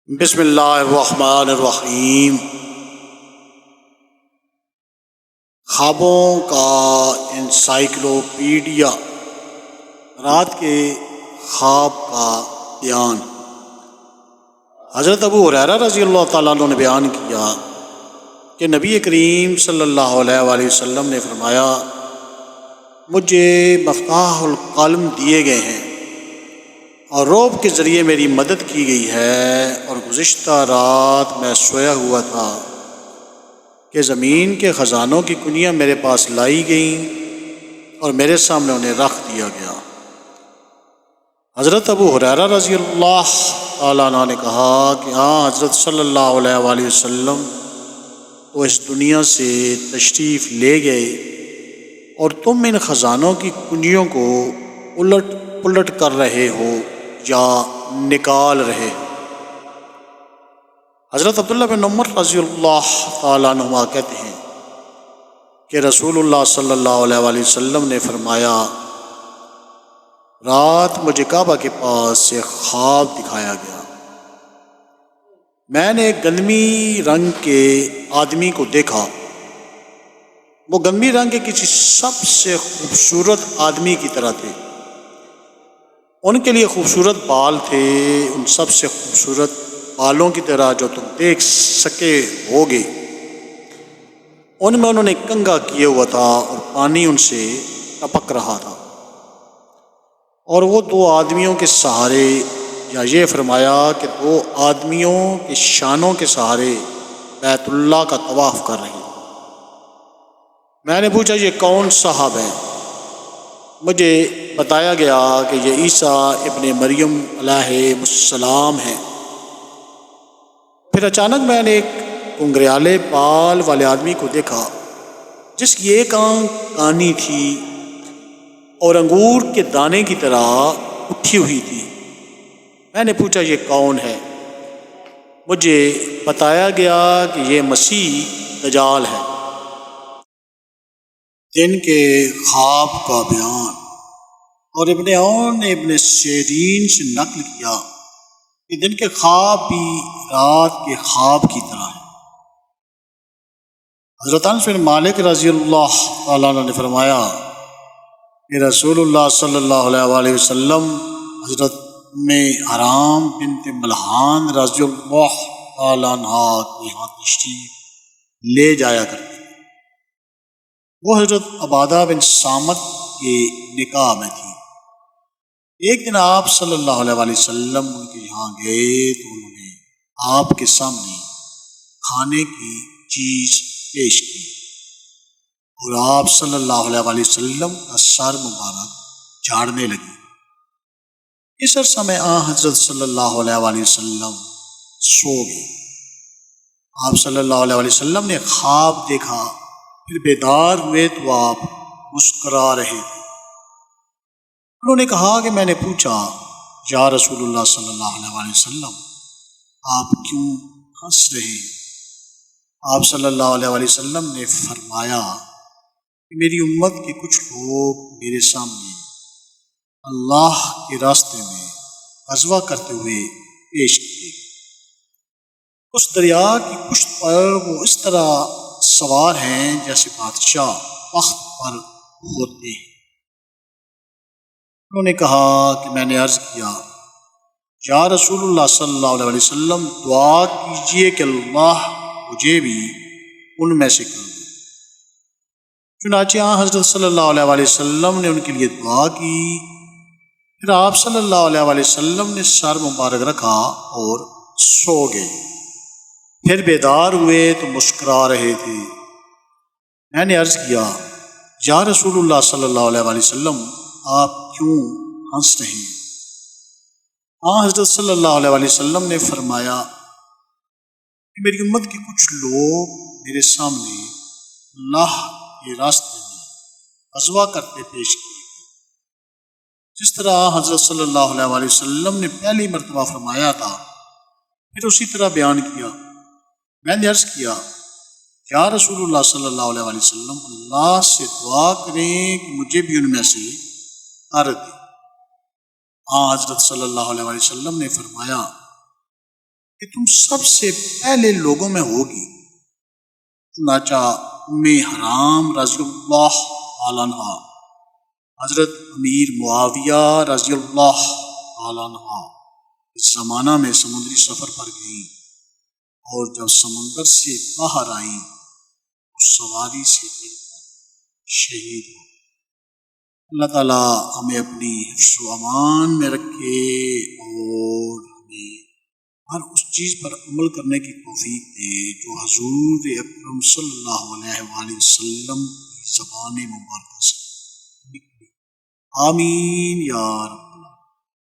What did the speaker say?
بسم اللہ الرحمن الرحیم۔ خوابوں کا انسائکلوپیڈیا، رات کے خواب کا بیان۔ حضرت ابو ہریرہ رضی اللہ تعالیٰ عنہ نے بیان کیا کہ نبی کریم صلی اللہ علیہ وآلہ وسلم نے فرمایا، مجھے مفتاح القلم دیے گئے ہیں اور روب کے ذریعے میری مدد کی گئی ہے، اور گزشتہ رات میں سویا ہوا تھا کہ زمین کے خزانوں کی کنیاں میرے پاس لائی گئیں اور میرے سامنے انہیں رکھ دیا گیا۔ حضرت ابو ہریرہ رضی اللہ تعالیٰ عنہ نے کہا کہ حضرت صلی اللہ علیہ وآلہ وسلم تو اس دنیا سے تشریف لے گئے اور تم ان خزانوں کی کنجیوں کو الٹ پلٹ کر رہے ہو یا نکال رہے ہو۔ حضرت عبداللہ بن عمر رضی اللہ تعالیٰ عنہما کہتے ہیں کہ رسول اللہ صلی اللہ علیہ وآلہ وسلم نے فرمایا، رات مجھے کعبہ کے پاس سے خواب دکھایا گیا، میں نے ایک گندمی رنگ کے آدمی کو دیکھا، وہ گندمی رنگ کے کسی سب سے خوبصورت آدمی کی طرح تھے، ان کے لیے خوبصورت بال تھے، ان سب سے خوبصورت بالوں کی طرح جو تم دیکھ سکے ہوگے، ان میں انہوں نے کنگھا کیا ہوا تھا اور پانی ان سے ٹپک رہا تھا، اور وہ دو آدمیوں کے سہارے، یا یہ فرمایا کہ دو آدمیوں کے شانوں کے سہارے بیت اللہ کا طواف کر رہے ہیں۔ میں نے پوچھا، یہ کون صاحب ہیں؟ مجھے بتایا گیا کہ یہ عیسیٰ ابن مریم علیہ السلام ہیں۔ پھر اچانک میں نے ایک گھنگریالے بال والے آدمی کو دیکھا جس کی ایک آنکھ کانی تھی اور انگور کے دانے کی طرح اٹھی ہوئی تھی۔ میں نے پوچھا، یہ کون ہے؟ مجھے بتایا گیا کہ یہ مسیح دجال ہے۔ دن کے خواب کا بیان۔ اور ابن عون نے ابن سیرین سے نقل کیا کہ دن کے خواب بھی رات کے خواب کی طرح ہے۔ حضرت انس بن مالک رضی اللہ تعالیٰ عنہ نے فرمایا کہ رسول اللہ صلی اللہ علیہ وآلہ وسلم حضرت حرام بنت ملحان رضی اللہ تعالیٰ عنہ کے یہاں تشریف لے جایا کرتے تھے۔ وہ حضرت عبادہ بن صامت کے نکاح میں تھی۔ ایک دن آپ صلی اللہ علیہ وآلہ وسلم ان کے یہاں گئے تو انہوں نے آپ کے سامنے کھانے کی چیز پیش کی، اور آپ صلی اللہ علیہ وآلہ وسلم کا سر مبارک جھاڑنے لگے۔ اس عرصہ میں حضرت صلی اللہ علیہ وآلہ وسلم سو گئے۔ آپ صلی اللہ علیہ وآلہ وسلم نے خواب دیکھا، پھر بیدار ہوئے تو آپ مسکرا رہے تھے۔ انہوں نے کہا کہ میں نے پوچھا، یا رسول اللہ صلی اللہ علیہ وآلہ وسلم، آپ کیوں ہنس رہے ہیں؟ آپ صلی اللہ علیہ وآلہ وسلم نے فرمایا کہ میری امت کے کچھ لوگ میرے سامنے اللہ کے راستے میں غزوہ کرتے ہوئے پیش کیے گئے۔ اس دریا کی پشت پر وہ اس طرح سوار ہیں جیسے بادشاہ تخت پر ہوتے ہیں۔ انہوں نے کہا کہ میں نے عرض کیا، یا رسول اللہ صلی اللہ علیہ وآلہ وسلم، دعا کیجئے کہ اللہ مجھے بھی ان میں سے کر دے۔ چنانچہ حضرت صلی اللہ علیہ وآلہ وسلم نے ان کے لیے دعا کی، پھر آپ صلی اللہ علیہ وآلہ وسلم نے سر مبارک رکھا اور سو گئے۔ پھر بیدار ہوئے تو مسکرا رہے تھے۔ میں نے عرض کیا، یا رسول اللہ صلی اللہ علیہ وآلہ وسلم، آپ کیوں ہنس رہے ہیں؟ حضرت صلی اللہ علیہ وآلہ وسلم نے فرمایا کہ میری امت کے کچھ لوگ میرے سامنے اللہ کے راستے میں غزوہ کرتے پیش کیے گئے، جس طرح حضرت صلی اللہ علیہ وآلہ وسلم نے پہلی مرتبہ فرمایا تھا، پھر اسی طرح بیان کیا۔ میں نے عرض کیا، یا رسول اللہ صلی اللہ علیہ وآلہ وسلم، اللہ سے دعا کریں کہ مجھے بھی ان میں سے کر دے۔ حضرت صلی اللہ علیہ وآلہ وسلم نے فرمایا کہ تم سب سے پہلے لوگوں میں ہوگی۔ چنانچہ حرام رضی اللہ عنہ عنہ حضرت امیر معاویہ رضی اللہ عنہ اس زمانہ میں سمندری سفر پر گئیں، اور جب سمندر سے باہر آئیں اس سواری سے گر کر شہید ہو۔ اللہ تعالیٰ ہمیں اپنی حفظ و امان میں رکھے اور ہمیں ہر اس چیز پر عمل کرنے کی توفیق دے جو حضور اکرم صلی اللہ علیہ وآلہ وسلم کی زبان مبارکہ سے نکلی۔ آمین یا رب۔